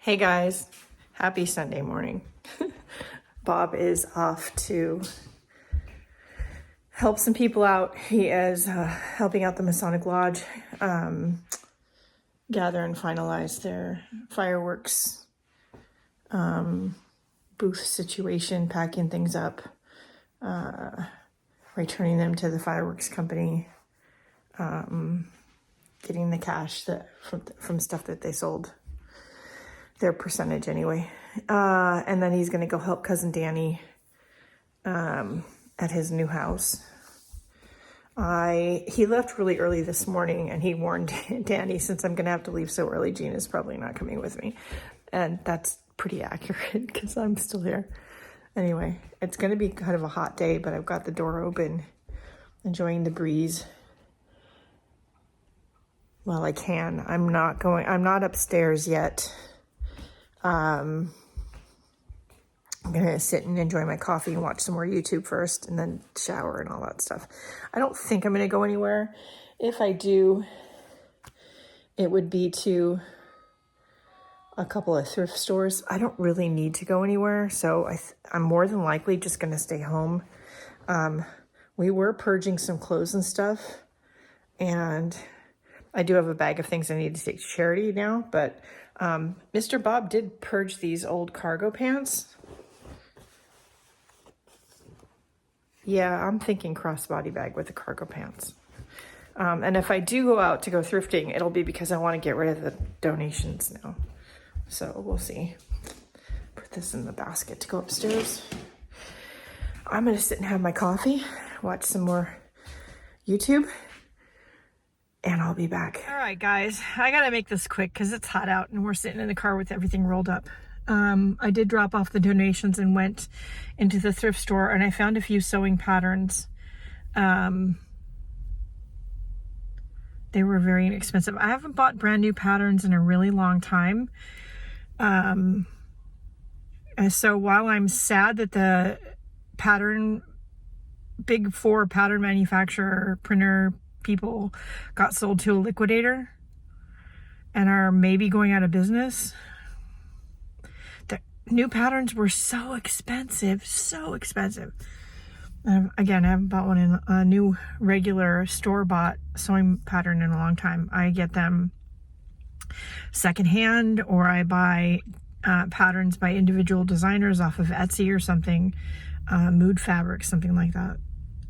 Hey guys, happy Sunday morning. Bob is off to help some people out. He is helping out the Masonic Lodge gather and finalize their fireworks booth situation, packing things up, returning them to the fireworks company, getting the cash from stuff that they sold. Their percentage anyway. And then he's going to go help cousin Danny at his new house. He left really early this morning and he warned Danny, since I'm going to have to leave so early, Gina's probably not coming with me. And that's pretty accurate because I'm still here. Anyway, it's going to be kind of a hot day, but I've got the door open, enjoying the breeze. Well, I can. I'm not upstairs yet. I'm gonna sit and enjoy my coffee and watch some more YouTube first and then shower and all that stuff. I don't think I'm gonna go anywhere. If I do, it would be to a couple of thrift stores. I don't really need to go anywhere, so I'm more than likely just gonna stay home. We were purging some clothes and stuff, and I do have a bag of things I need to take to charity now, but Mr. Bob did purge these old cargo pants. Yeah, I'm thinking crossbody bag with the cargo pants. And if I do go out to go thrifting, it'll be because I want to get rid of the donations now. So we'll see. Put this in the basket to go upstairs. I'm going to sit and have my coffee, watch some more YouTube, and I'll be back. All right, guys, I gotta make this quick because it's hot out and we're sitting in the car with everything rolled up. I did drop off the donations and went into the thrift store, and I found a few sewing patterns. They were very inexpensive. I haven't bought brand new patterns in a really long time. And so while I'm sad that the big four pattern manufacturer, printer people got sold to a liquidator and are maybe going out of business, the new patterns were so expensive. Again, I haven't bought one in a new regular store-bought sewing pattern in a long time. I get them secondhand, or I buy patterns by individual designers off of Etsy or something, Mood Fabric, something like that.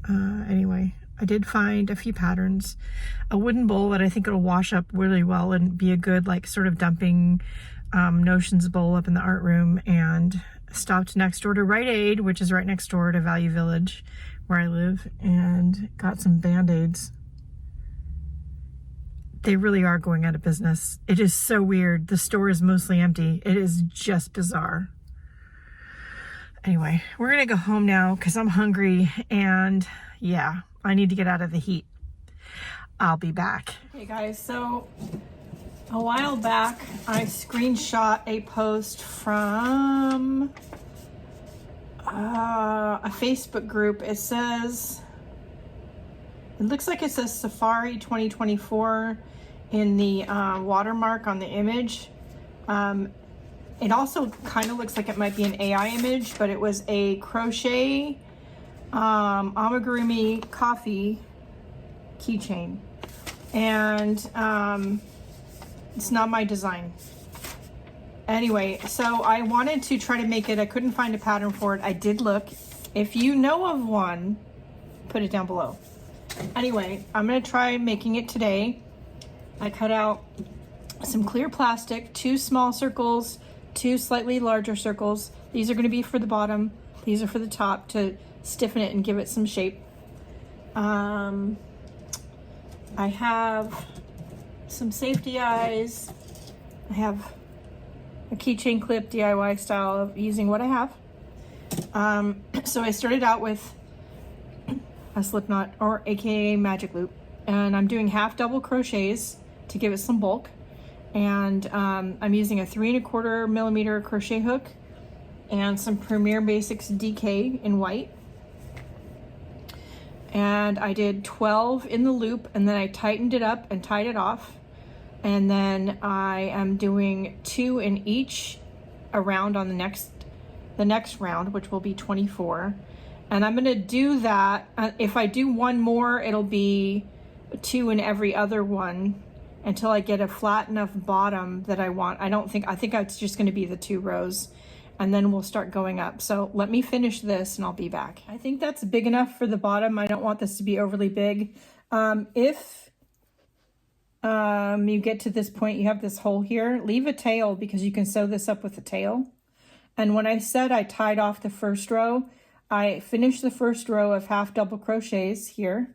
Anyway, I did find a few patterns, a wooden bowl that I think it'll wash up really well and be a good, like, sort of dumping notions bowl up in the art room, and stopped next door to Rite Aid, which is right next door to Value Village where I live, and got some Band-Aids. They really are going out of business. It is so weird. The store is mostly empty. It is just bizarre. Anyway, we're gonna go home now because I'm hungry, and yeah, I need to get out of the heat. I'll be back. Hey guys, so a while back I screenshot a post from a Facebook group. It looks like it says Safari 2024 in the watermark on the image. It also kind of looks like it might be an AI image, but it was a crochet amigurumi coffee keychain, and it's not my design. Anyway, so I wanted to try to make it. I couldn't find a pattern for it. I did look. If you know of one, put it down below. Anyway, I'm gonna try making it today. I cut out some clear plastic, 2 small circles, 2 slightly larger circles. These are going to be for the bottom. These are for the top to stiffen it and give it some shape. I have some safety eyes. I have a keychain clip DIY style of using what I have. So I started out with a slip knot, or AKA magic loop, and I'm doing half double crochets to give it some bulk. And I'm using a 3 1/4 millimeter crochet hook and some Premier Basics DK in white. And I did 12 in the loop, and then I tightened it up and tied it off. And then I am doing 2 in each around on the next round, which will be 24. And I'm gonna do that. If I do one more, it'll be 2 in every other one until I get a flat enough bottom that I want. I think it's just gonna be the 2 rows, and then we'll start going up. So let me finish this and I'll be back. I think that's big enough for the bottom. I don't want this to be overly big. If you get to this point, you have this hole here, leave a tail because you can sew this up with a tail. And when I said I tied off the first row, I finished the first row of half double crochets here.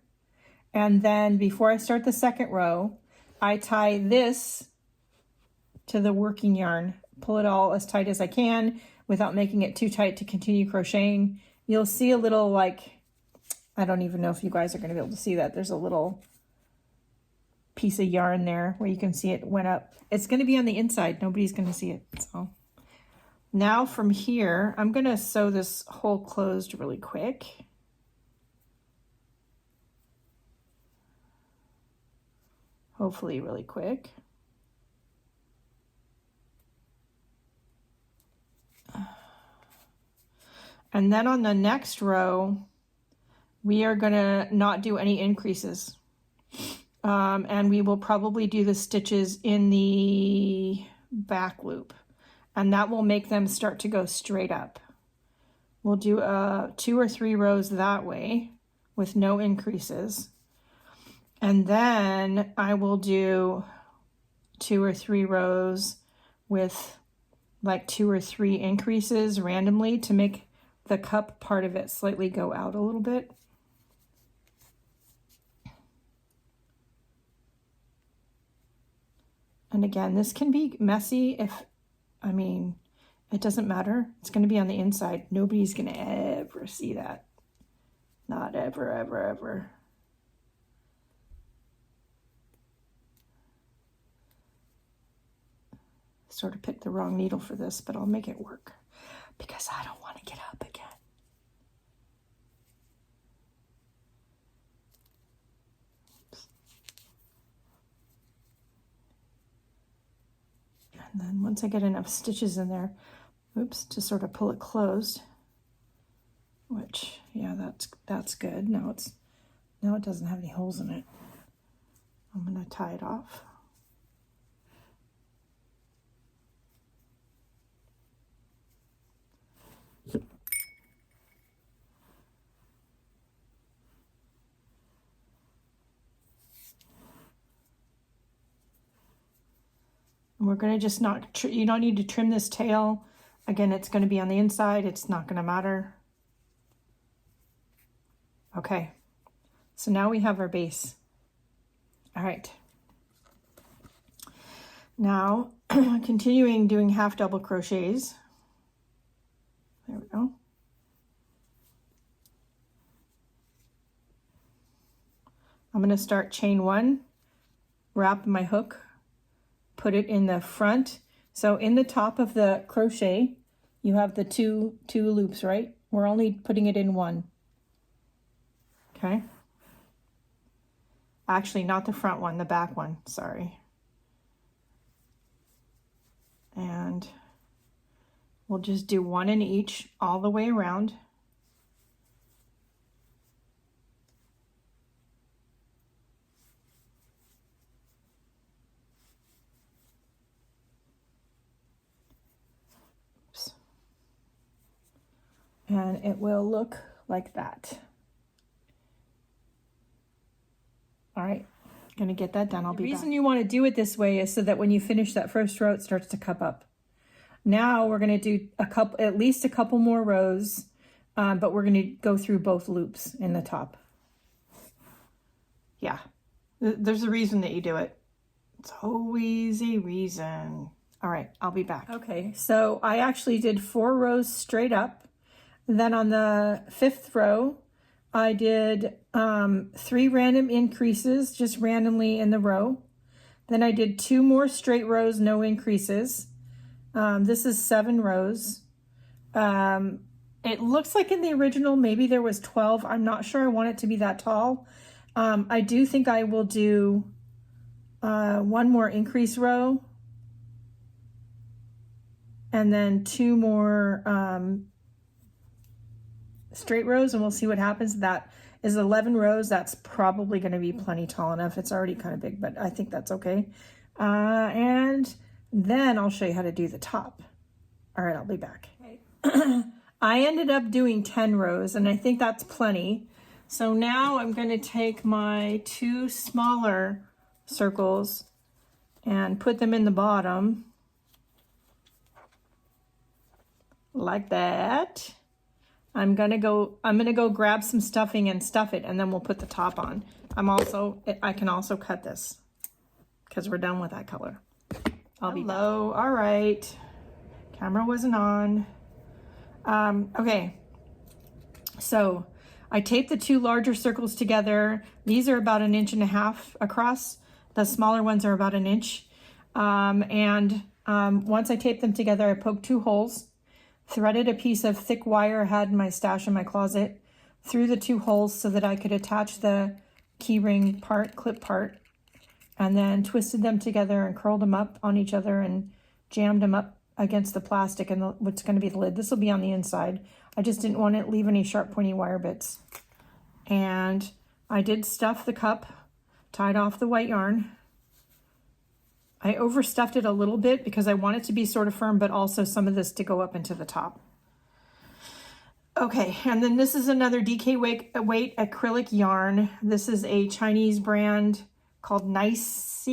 And then before I start the second row, I tie this to the working yarn, pull it all as tight as I can without making it too tight to continue crocheting. You'll see a little, like, I don't even know if you guys are going to be able to see that. There's a little piece of yarn there where you can see it went up. It's going to be on the inside. Nobody's going to see it. So now from here, I'm going to sew this hole closed really quick. Hopefully really quick. And then on the next row, we are going to not do any increases. And we will probably do the stitches in the back loop, and that will make them start to go straight up. We'll do 2 or 3 rows that way with no increases. And then I will do 2 or 3 rows with like 2 or 3 increases randomly to make the cup part of it slightly go out a little bit. And again, this can be messy it doesn't matter. It's going to be on the inside. Nobody's going to ever see that. Not ever, ever, ever. Sort of picked the wrong needle for this, but I'll make it work because I don't want to get up again. And then once I get enough stitches in there, to sort of pull it closed, which, yeah, that's good. Now it doesn't have any holes in it. I'm going to tie it off. And we're going to just you don't need to trim this tail. Again, it's going to be on the inside. It's not going to matter. Okay, so now we have our base. All right. Now, continuing doing half double crochets. There we go. I'm going to start chain 1, wrap my hook, put it in the front. So in the top of the crochet, you have the two loops, right? We're only putting it in 1. Okay. Actually, not the front one, the back one, sorry. And we'll just do 1 in each all the way around. And it will look like that. All right, gonna get that done. I'll be back. The reason you want to do it this way is so that when you finish that first row, it starts to cup up. Now we're gonna do at least a couple more rows, but we're gonna go through both loops in the top. Yeah, there's a reason that you do it. It's always a reason. All right, I'll be back. Okay, so I actually did 4 rows straight up. Then on the 5th row, I did 3 random increases, just randomly in the row. Then I did 2 more straight rows, no increases. This is 7 rows. It looks like in the original, maybe there was 12. I'm not sure I want it to be that tall. I do think I will do one more increase row, and then 2 more straight rows, and we'll see what happens. That is 11 rows. That's probably going to be plenty tall enough. It's already kind of big, but I think that's okay. And then I'll show you how to do the top. All right, I'll be back. Okay. I ended up doing 10 rows, and I think that's plenty. So now I'm going to take my 2 smaller circles and put them in the bottom like that. I'm gonna go grab some stuffing and stuff it, and then we'll put the top on. I can also cut this because we're done with that color. I'll be low. All right, camera wasn't on. Okay, so I taped the 2 larger circles together. These are about 1.5 inches across. The smaller ones are about 1 inch. Once I taped them together, I poked 2 holes, threaded a piece of thick wire I had in my stash in my closet through the 2 holes so that I could attach the keyring part, clip part, and then twisted them together and curled them up on each other and jammed them up against the plastic and what's going to be the lid. This will be on the inside. I just didn't want to leave any sharp pointy wire bits. And I did stuff the cup, tied off the white yarn. I overstuffed it a little bit because I want it to be sort of firm, but also some of this to go up into the top. Okay, and then this is another DK weight acrylic yarn. This is a Chinese brand called Nice.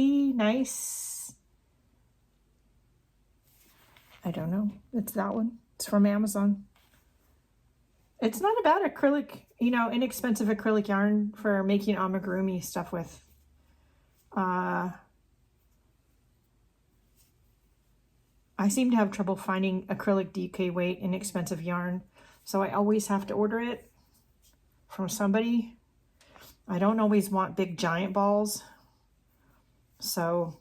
I don't know. It's that one. It's from Amazon. It's not a bad acrylic, inexpensive acrylic yarn for making amigurumi stuff with. I seem to have trouble finding acrylic DK weight inexpensive yarn, so I always have to order it from somebody. I don't always want big giant balls, so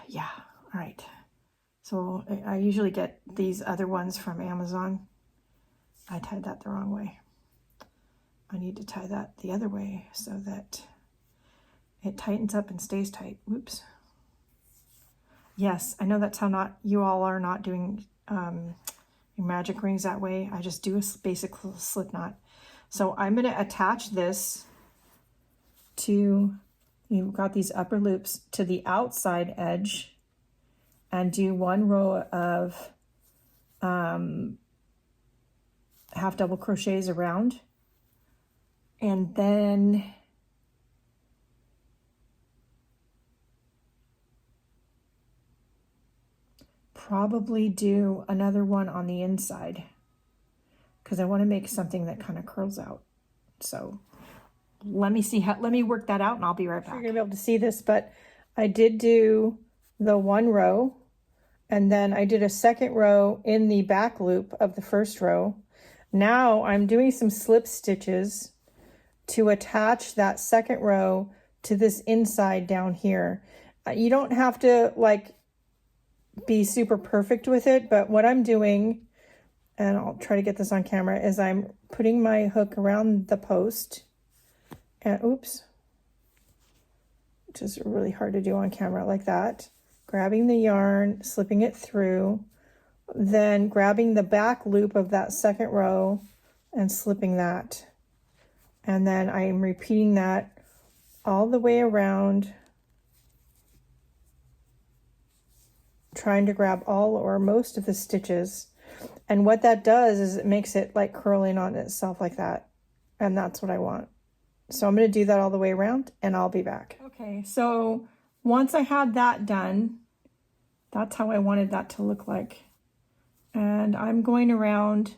yeah, all right. So I usually get these other ones from Amazon. I tied that the wrong way. I need to tie that the other way so that it tightens up and stays tight. Whoops. Yes, I know that's how you all are not doing your magic rings that way. I just do a basic slip knot. So I'm going to attach this to, you've got these upper loops to the outside edge and do 1 row of half double crochets around, and then probably do another one on the inside because I want to make something that kind of curls out. So let me work that out and I'll be right back. You're gonna be able to see this, but I did do the 1 row, and then I did a 2nd row in the back loop of the 1st row. Now I'm doing some slip stitches to attach that 2nd row to this inside down here. You don't have to be super perfect with it, but what I'm doing, and I'll try to get this on camera, is I'm putting my hook around the post and oops, which is really hard to do on camera like that, grabbing the yarn, slipping it through, then grabbing the back loop of that 2nd row and slipping that, and then I'm repeating that all the way around, trying to grab all or most of the stitches. And what that does is it makes it like curling on itself like that, and that's what I want. So I'm going to do that all the way around and I'll be back. Okay, so once I had that done, that's how I wanted that to look like. And I'm going around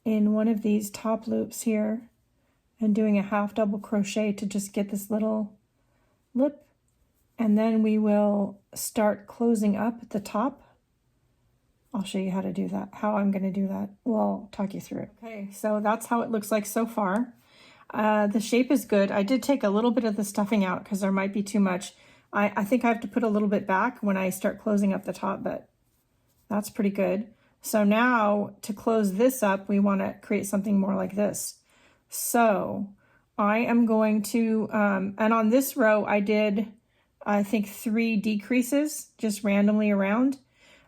in one of these top loops here and doing a half double crochet to just get this little lip, and then we will start closing up at the top. I'll show you how to do that, how I'm going to do that. Well, talk you through it. Okay, so that's how it looks like so far. The shape is good. I did take a little bit of the stuffing out because there might be too much. I think I have to put a little bit back when I start closing up the top, but that's pretty good. So now to close this up, we want to create something more like this. So I am going to, and on this row I did, I think 3 decreases just randomly around.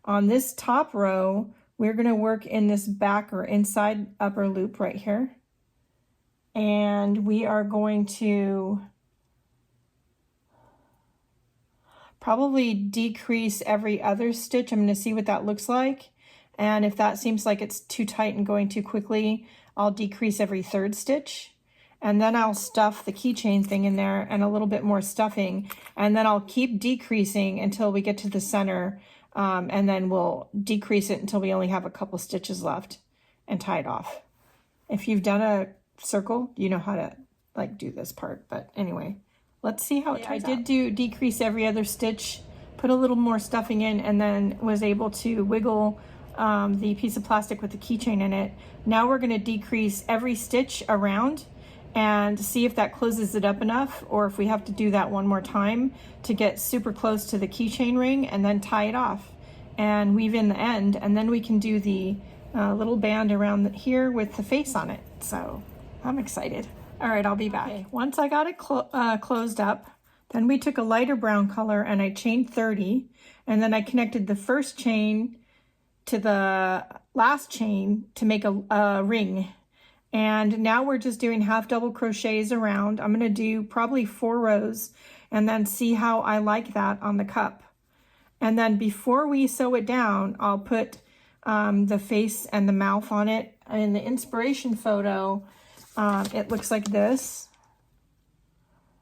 On this top row, we're going to work in this back or inside upper loop right here. And we are going to probably decrease every other stitch. I'm going to see what that looks like. And if that seems like it's too tight and going too quickly, I'll decrease every 3rd stitch. And then I'll stuff the keychain thing in there and a little bit more stuffing. And then I'll keep decreasing until we get to the center. And then we'll decrease it until we only have a couple stitches left and tie it off. If you've done a circle, you know how to like do this part. But anyway, let's see how it ties out. I did decrease every other stitch, put a little more stuffing in, and then was able to wiggle the piece of plastic with the keychain in it. Now we're going to decrease every stitch around and see if that closes it up enough, or if we have to do that one more time to get super close to the keychain ring, and then tie it off and weave in the end, and then we can do the little band around here with the face on it. So I'm excited. All right, I'll be back. Okay, once I got it closed up, then we took a lighter brown color and I chained 30, and then I connected the first chain to the last chain to make a ring. And now we're just doing half double crochets around. I'm going to do probably 4 rows and then see how I like that on the cup. And then before we sew it down, I'll put the face and the mouth on it. In the inspiration photo, it looks like this.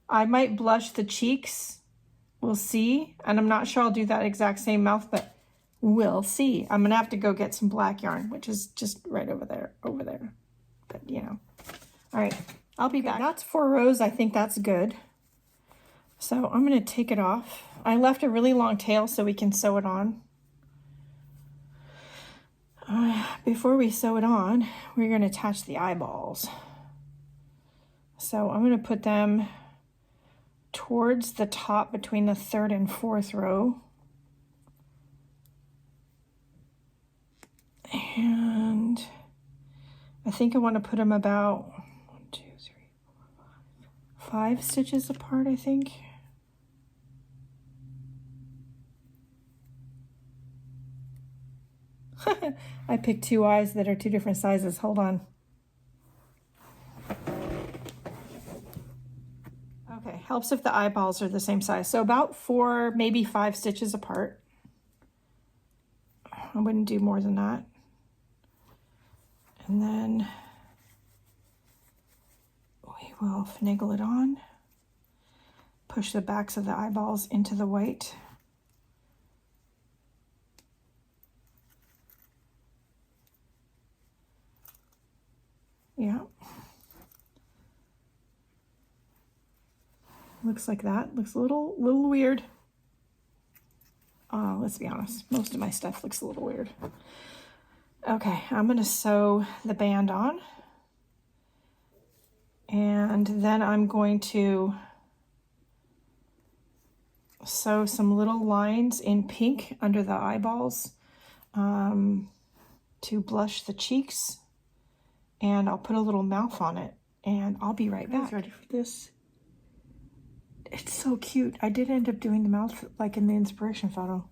I might blush the cheeks. We'll see. And I'm not sure I'll do that exact same mouth, but we'll see. I'm going to have to go get some black yarn, which is just right over there. But, you know. All right, I'll be back. That's 4 rows. I think that's good. So I'm going to take it off. I left a really long tail so we can sew it on. Before we sew it on, we're going to attach the eyeballs. So I'm going to put them towards the top between the 3rd and 4th row. And I think I want to put them about 1, 2, 3, 4, 5 stitches apart, I think. I picked 2 eyes that are 2 different sizes. Hold on. Okay, helps if the eyeballs are the same size. So about 4, maybe 5 stitches apart. I wouldn't do more than that. And then we will finagle it on, push the backs of the eyeballs into the white. Yeah. Looks like that. Looks a little weird. Let's be honest, most of my stuff looks a little weird. Okay, I'm going to sew the band on. And then I'm going to sew some little lines in pink under the eyeballs to blush the cheeks. And I'll put a little mouth on it, and I'll be right back. Ready for this? It's so cute. I did end up doing the mouth like in the inspiration photo.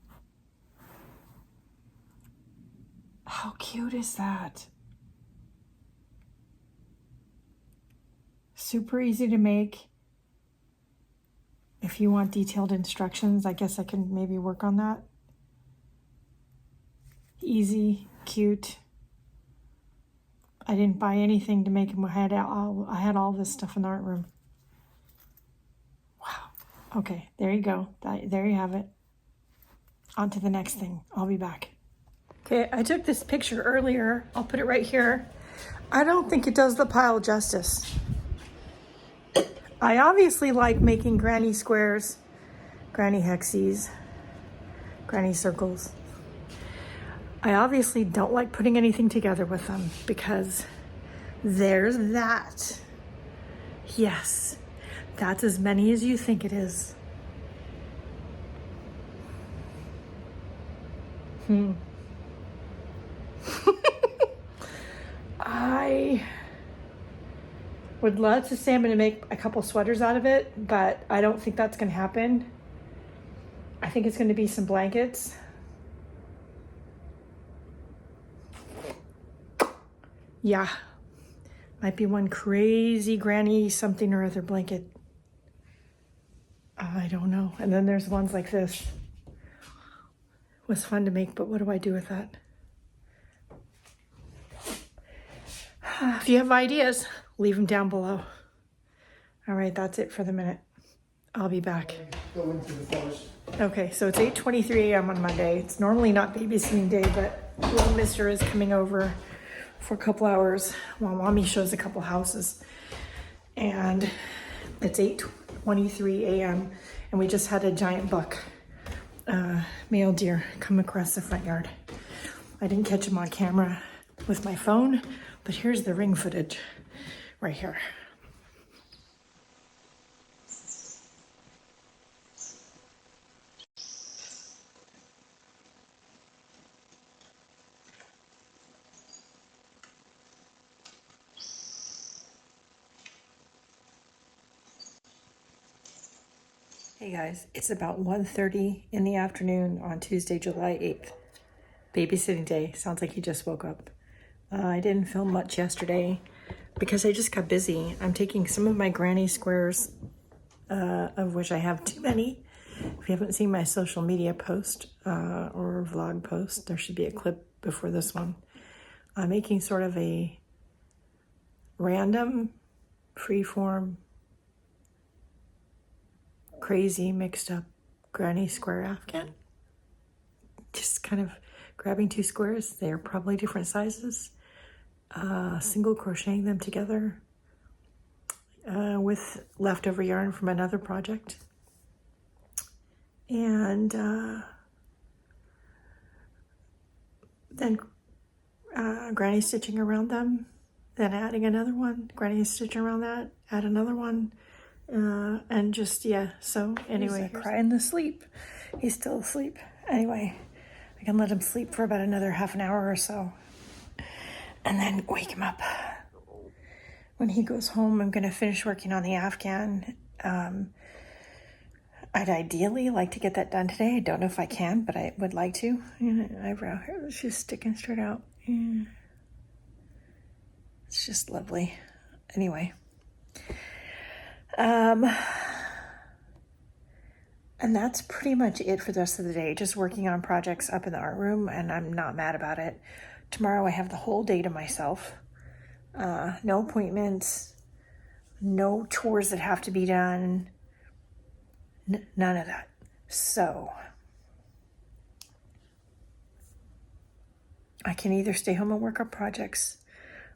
How cute is that? Super easy to make. If you want detailed instructions, I guess I can maybe work on that. Easy, cute. I didn't buy anything to make them. I had all this stuff in the art room. Wow. Okay, there you go. There you have it. On to the next thing. I'll be back. Okay, I took this picture earlier. I'll put it right here. I don't think it does the pile justice. I obviously like making granny squares, granny hexies, granny circles. I obviously don't like putting anything together with them because there's that. Yes, that's as many as you think it is. Would love to say I'm going to make a couple sweaters out of it, but I don't think that's going to happen. I think it's going to be some blankets. Yeah. Might be one crazy granny something or other blanket. I don't know. And then there's ones like this. Was fun to make, but what do I do with that? If you have ideas, leave them down below. All right, that's it for the minute. I'll be back. Go into the forest. Okay, so it's 8:23 a.m. on Monday. It's normally not babysitting day, but little mister is coming over for a couple hours while mommy shows a couple houses. And it's 8:23 a.m. and we just had a giant buck, male deer, come across the front yard. I didn't catch him on camera with my phone, but here's the ring footage right here. Hey guys, it's about 1:30 in the afternoon on Tuesday, July 8th. Babysitting day. Sounds like he just woke up. I didn't film much yesterday because I just got busy. I'm taking some of my granny squares, of which I have too many. If you haven't seen my social media post or vlog post, there should be a clip before this one. I'm making sort of a random, freeform, crazy mixed up granny square afghan. Just kind of grabbing two squares. They're probably different sizes. Single crocheting them together with leftover yarn from another project. And then granny stitching around them. Then adding another one. Granny stitching around that. Add another one. And just, yeah, so anyway, crying the sleep. He's still asleep. Anyway, I can let him sleep for about another half an hour or so. And then wake him up. When he goes home, I'm going to finish working on the afghan. I'd ideally like to get that done today. I don't know if I can, but I would like to. Eyebrow hair is just sticking straight out. Yeah. It's just lovely. Anyway. And that's pretty much it for the rest of the day. Just working on projects up in the art room, and I'm not mad about it. Tomorrow I have the whole day to myself. No appointments, no chores that have to be done, none of that. So I can either stay home and work on projects,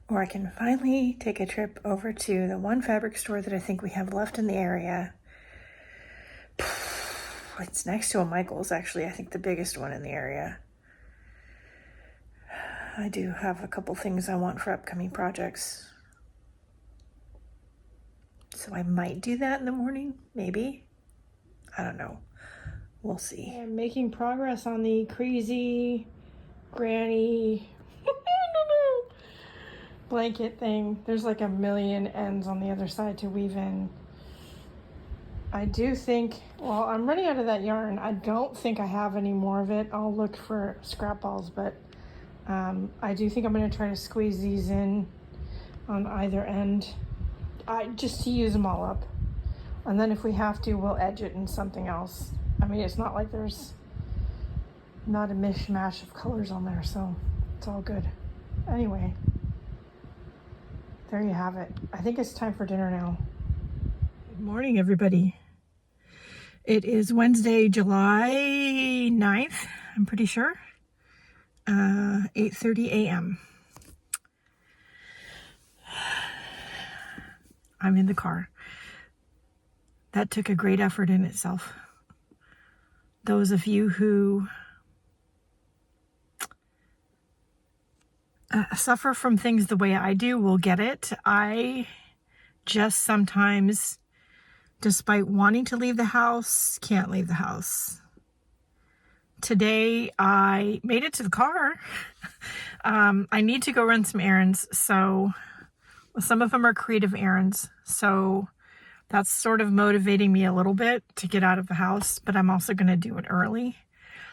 or I can finally take a trip over to the one fabric store that I think we have left in the area. It's next to a Michael's, actually. I think the biggest one in the area. I do have a couple things I want for upcoming projects. So I might do that in the morning, maybe. I don't know. We'll see. I'm making progress on the crazy granny blanket thing. There's like a million ends on the other side to weave in. I do think, well, I'm running out of that yarn. I don't think I have any more of it. I'll look for scrap balls, but I do think I'm going to try to squeeze these in on either end, just to use them all up. And then if we have to, we'll edge it in something else. I mean, it's not like there's not a mishmash of colors on there, so it's all good. Anyway, there you have it. I think it's time for dinner now. Good morning, everybody. It is Wednesday, July 9th, I'm pretty sure. 8:30 a.m. I'm in the car. That took a great effort in itself. Those of you who suffer from things the way I do will get it. I just sometimes, despite wanting to leave the house, can't leave the house. Today, I made it to the car. I need to go run some errands, so Some of them are creative errands, so that's sort of motivating me a little bit to get out of the house, but I'm also going to do it early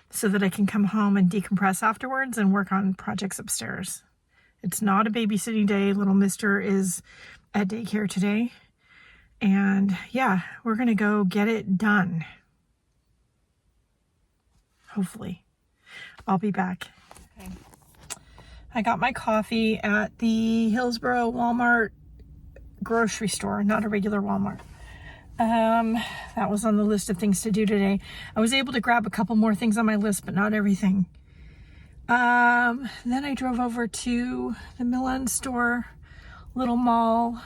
so that I can come home and decompress afterwards and work on projects upstairs. It's not a babysitting day. Little mister is at daycare today. And yeah, we're going to go get it done. Hopefully. I'll be back. Okay. I got my coffee at the Hillsboro Walmart grocery store, not a regular Walmart. That was on the list of things to do today. I was able to grab a couple more things on my list, but not everything. Then I drove over to the Milan store, little mall,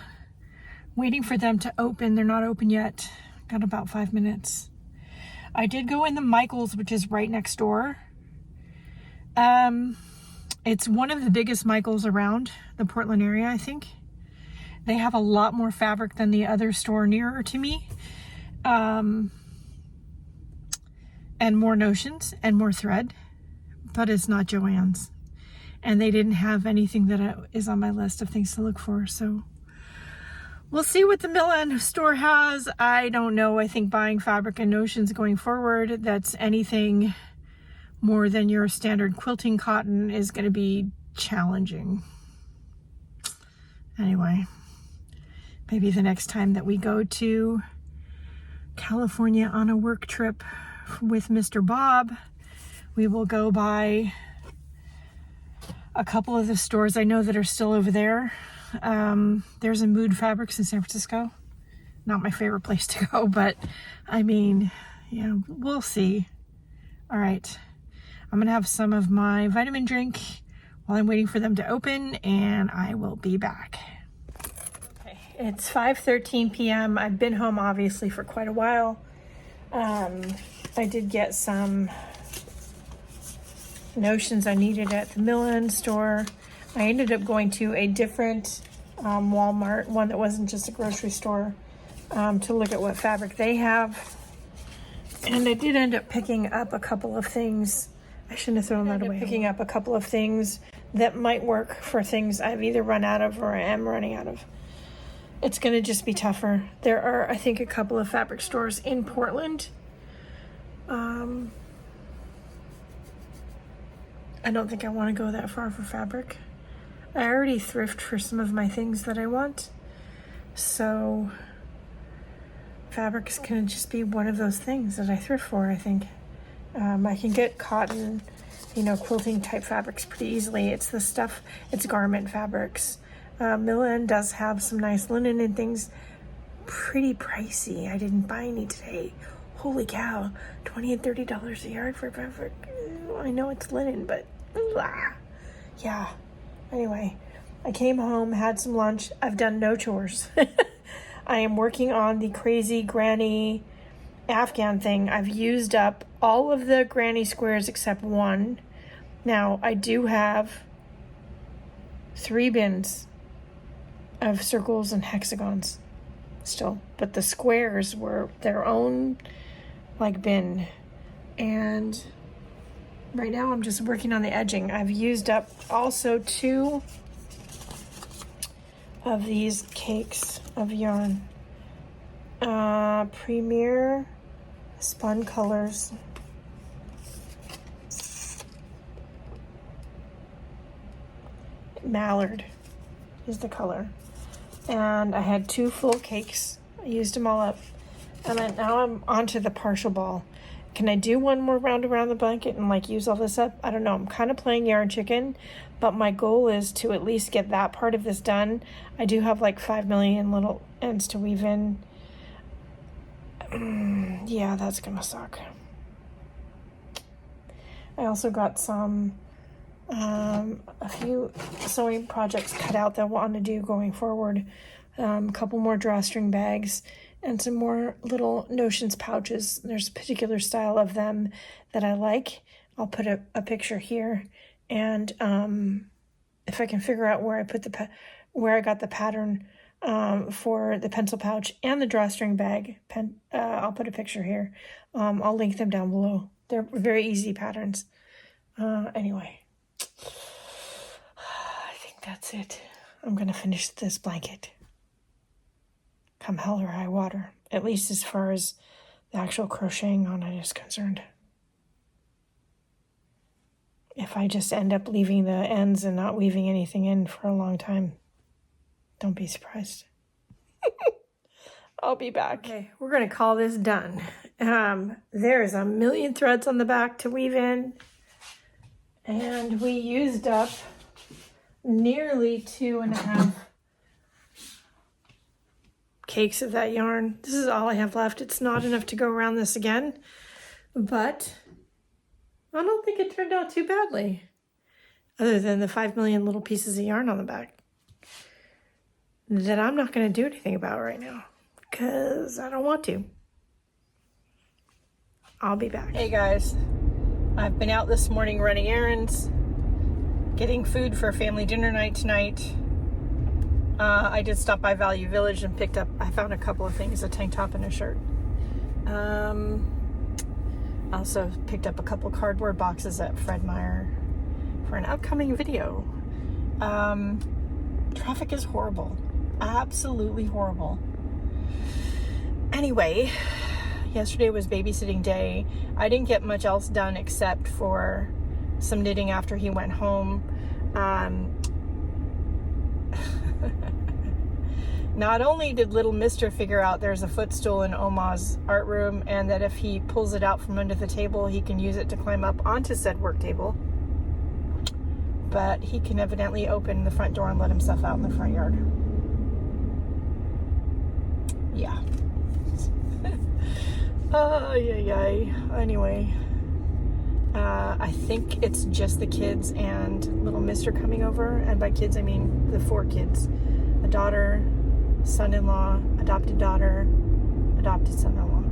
waiting for them to open. They're not open yet. Got about 5 minutes. I did go in the Michaels, which is right next door. It's one of the biggest Michaels around the Portland area, I think. They have a lot more fabric than the other store nearer to me. And more notions and more thread, but it's not Joann's. And they didn't have anything that is on my list of things to look for, so we'll see what the Milan store has. I don't know. I think buying fabric and notions going forward, that's anything more than your standard quilting cotton, is going to be challenging. Anyway, maybe the next time that we go to California on a work trip with Mr. Bob, we will go by a couple of the stores I know that are still over there. There's a Mood Fabrics in San Francisco. Not my favorite place to go, but I mean, yeah, we'll see. All right. I'm going to have some of my vitamin drink while I'm waiting for them to open, and I will be back. Okay, it's 5:13 p.m. I've been home, obviously, for quite a while. I did get some notions I needed at the Milan store. I ended up going to a different Walmart, one that wasn't just a grocery store, to look at what fabric they have. And I did end up picking up a couple of things. I shouldn't have thrown that away. Picking up a couple of things that might work for things I've either run out of or I am running out of. It's going to just be tougher. There are, I think, a couple of fabric stores in Portland. I don't think I want to go that far for fabric. I already thrift for some of my things that I want. So fabric is going to just be one of those things that I thrift for, I think. I can get cotton, quilting type fabrics pretty easily. It's the stuff, it's garment fabrics. Milan does have some nice linen and things. Pretty pricey. I didn't buy any today. Holy cow, $20 and $30 a yard for fabric. I know it's linen, but yeah. Anyway, I came home, had some lunch. I've done no chores. I am working on the crazy granny Afghan thing. I've used up all of the granny squares except one. Now, I do have 3 bins of circles and hexagons still, but the squares were their own bin. And right now I'm just working on the edging. I've used up also 2 of these cakes of yarn. Premier Spun Colors. Mallard is the color. And I had 2 full cakes. I used them all up. And then now I'm onto the partial ball. Can I do one more round around the blanket and use all this up? I don't know. I'm kind of playing yarn chicken, but my goal is to at least get that part of this done. I do have 5 million little ends to weave in. Yeah, that's gonna suck. I also got a few sewing projects cut out that I want to do going forward. A couple more drawstring bags and some more little notions pouches. There's a particular style of them that I like. I'll put a picture here, and if I can figure out where I put where I got the pattern for the pencil pouch and the drawstring bag, I'll put a picture here. I'll link them down below. They're very easy patterns. Anyway, I think that's it. I'm going to finish this blanket. Come hell or high water. At least as far as the actual crocheting on it is concerned. If I just end up leaving the ends and not weaving anything in for a long time, don't be surprised. I'll be back. Okay, we're going to call this done. There's a million threads on the back to weave in. And we used up nearly 2.5 cakes of that yarn. This is all I have left. It's not enough to go around this again, but I don't think it turned out too badly, other than the 5 million little pieces of yarn on the back that I'm not going to do anything about right now because I don't want to. I'll be back. Hey guys, I've been out this morning running errands, getting food for family dinner night tonight. I did stop by Value Village and I found a couple of things, a tank top and a shirt. Also picked up a couple cardboard boxes at Fred Meyer for an upcoming video. Traffic is horrible. Absolutely horrible. Anyway, yesterday was babysitting day. I didn't get much else done except for some knitting after he went home. Not only did little mister figure out there's a footstool in Oma's art room and that if he pulls it out from under the table, he can use it to climb up onto said work table, but he can evidently open the front door and let himself out in the front yard. Yeah. Anyway, I think it's just the kids and little mister coming over, and by kids I mean the 4 kids. A daughter, son-in-law, adopted daughter, adopted son-in-law,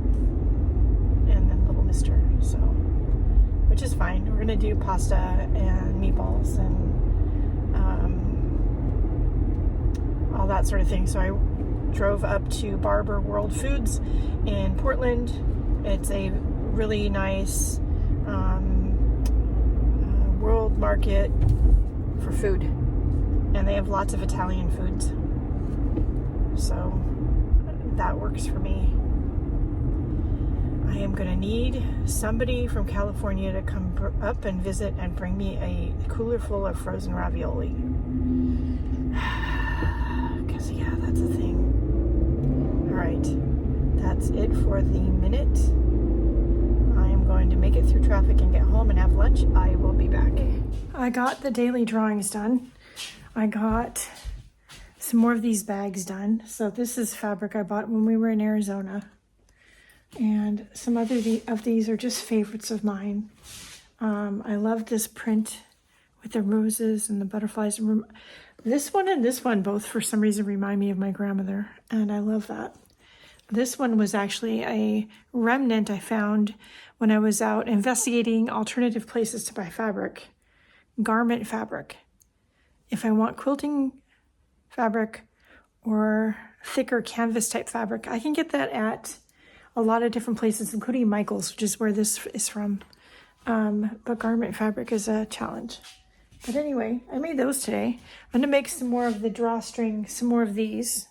and then little mister, so, which is fine. We're gonna do pasta and meatballs and all that sort of thing. So I drove up to Barber World Foods in Portland. It's a really nice world market for food, and they have lots of Italian foods. So that works for me. I am gonna need somebody from California to come up and visit and bring me a cooler full of frozen ravioli. Because yeah, that's a thing. All right, that's it for the minute. I am going to make it through traffic and get home and have lunch. I will be back. I got the daily drawings done. I got some more of these bags done. So this is fabric I bought when we were in Arizona. And some other of these are just favorites of mine. I love this print with the roses and the butterflies. This one and this one both for some reason remind me of my grandmother, and I love that. This one was actually a remnant I found when I was out investigating alternative places to buy fabric, garment fabric. If I want quilting fabric or thicker canvas type fabric, I can get that at a lot of different places, including Michael's, which is where this is from. But garment fabric is a challenge. But anyway, I made those today. I'm gonna make some more of the drawstring, some more of these.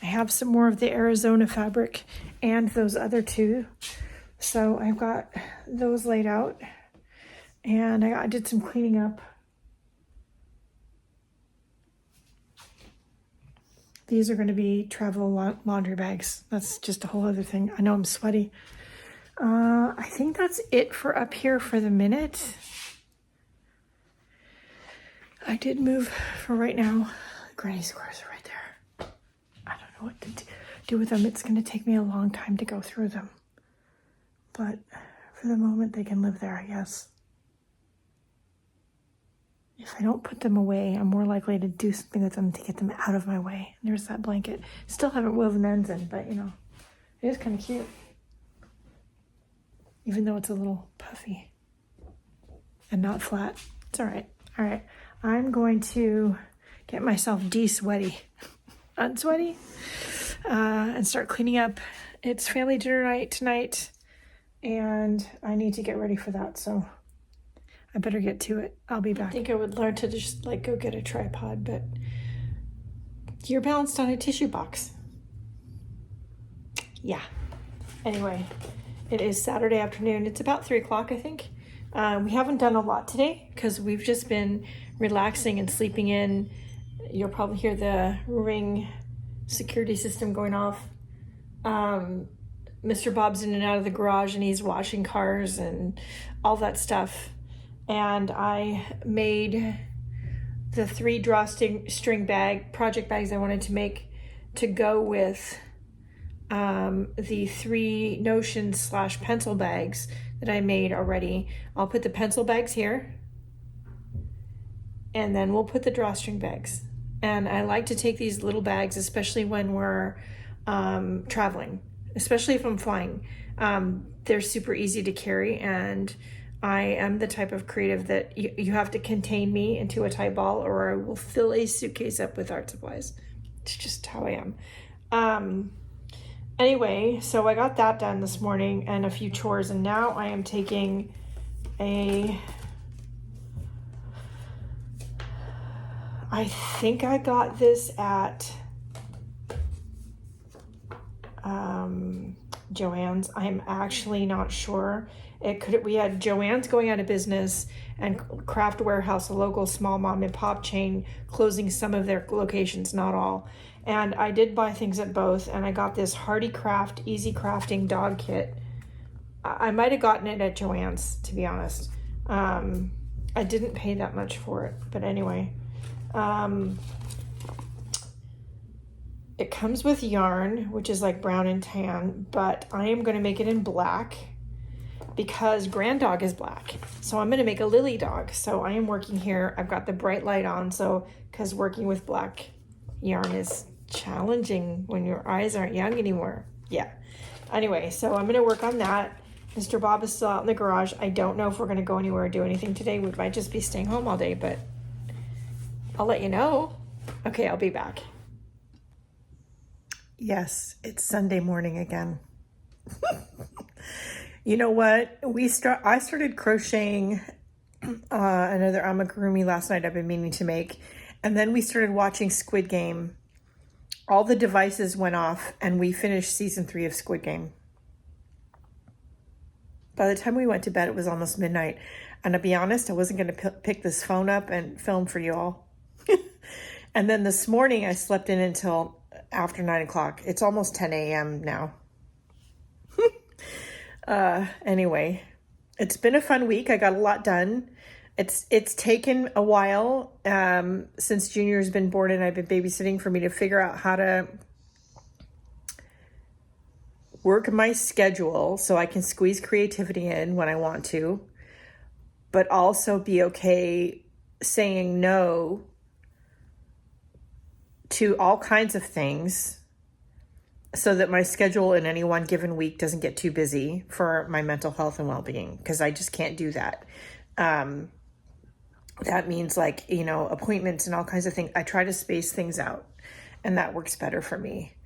I have some more of the Arizona fabric and those other 2. So I've got those laid out, and I did some cleaning up. These are going to be travel laundry bags. That's just a whole other thing. I know I'm sweaty. I think that's it for up here for the minute. I did move for right now. Granny squares are right there. I don't know what to do with them. It's going to take me a long time to go through them. But for the moment, they can live there, I guess. If I don't put them away, I'm more likely to do something with them to get them out of my way. There's that blanket. Still haven't woven ends in, but you know, it is kind of cute. Even though it's a little puffy and not flat. It's all right. All right. I'm going to get myself de-sweaty, unsweaty, and start cleaning up. It's family dinner night tonight, and I need to get ready for that. So I better get to it. I'll be back. I think I would learn to just like go get a tripod, but you're balanced on a tissue box. Yeah. Anyway, it is Saturday afternoon. It's about 3 o'clock, I think. We haven't done a lot today because we've just been relaxing and sleeping in. You'll probably hear the Ring security system going off. Mr. Bob's in and out of the garage and he's washing cars and all that stuff. And I made the 3 drawstring bag project bags I wanted to make to go with the 3 Notion / pencil bags that I made already. I'll put the pencil bags here and then we'll put the drawstring bags. And I like to take these little bags, especially when we're traveling, especially if I'm flying. They're super easy to carry, and I am the type of creative that you have to contain me into a tight ball or I will fill a suitcase up with art supplies. It's just how I am. Anyway, so I got that done this morning and a few chores, and now I am taking I think I got this at Joann's. I'm actually not sure. We had Joann's going out of business and Craft Warehouse, a local small mom and pop chain, closing some of their locations, not all. And I did buy things at both, and I got this Hardy Craft Easy Crafting dog kit. I might have gotten it at Joann's, to be honest. I didn't pay that much for it, but anyway. It comes with yarn, which is like brown and tan, but I am going to make it in black because Grand Dog is black. So I'm going to make a Lily dog. So I am working here. I've got the bright light on. So, because working with black yarn is challenging when your eyes aren't young anymore. Yeah. Anyway, so I'm going to work on that. Mr. Bob is still out in the garage. I don't know if we're going to go anywhere or do anything today. We might just be staying home all day, but I'll let you know. Okay, I'll be back. Yes, it's Sunday morning again. You know what? I started crocheting another amigurumi last night I've been meaning to make. And then we started watching Squid Game. All the devices went off and we finished season 3 of Squid Game. By the time we went to bed, it was almost midnight. And to be honest, I wasn't going to pick this phone up and film for you all. And then this morning I slept in until after 9 o'clock. It's almost 10 a.m. now. Anyway, it's been a fun week. I got a lot done. It's taken a while since Junior's been born and I've been babysitting for me to figure out how to work my schedule so I can squeeze creativity in when I want to, but also be okay saying no to all kinds of things so that my schedule in any one given week doesn't get too busy for my mental health and well-being, because I just can't do that. That means appointments and all kinds of things. I try to space things out and that works better for me.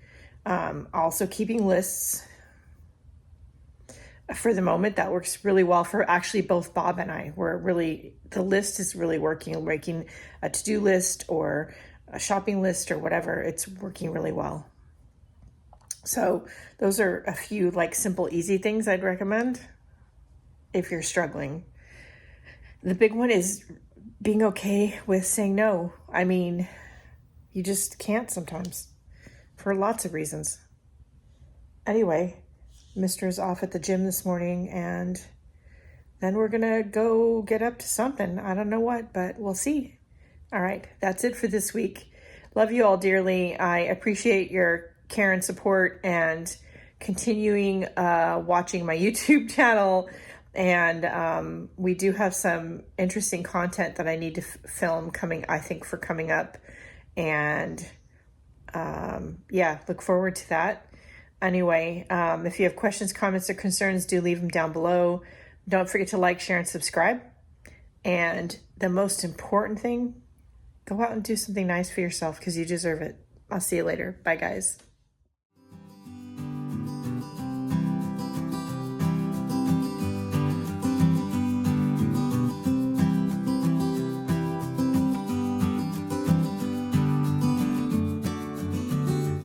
Also keeping lists. For the moment, that works really well for actually both Bob and I. The list is really working. Making a to-do list or a shopping list or whatever, it's working really well. So those are a few simple, easy things I'd recommend if you're struggling. The big one is being okay with saying no. I mean, you just can't sometimes for lots of reasons. Anyway, Mr. is off at the gym this morning and then we're going to go get up to something. I don't know what, but we'll see. All right, that's it for this week. Love you all dearly. I appreciate your care and support and continuing watching my YouTube channel. And we do have some interesting content that I need to film coming up. And look forward to that. Anyway, if you have questions, comments, or concerns, do leave them down below. Don't forget to like, share, and subscribe. And the most important thing, go out and do something nice for yourself because you deserve it. I'll see you later. Bye, guys.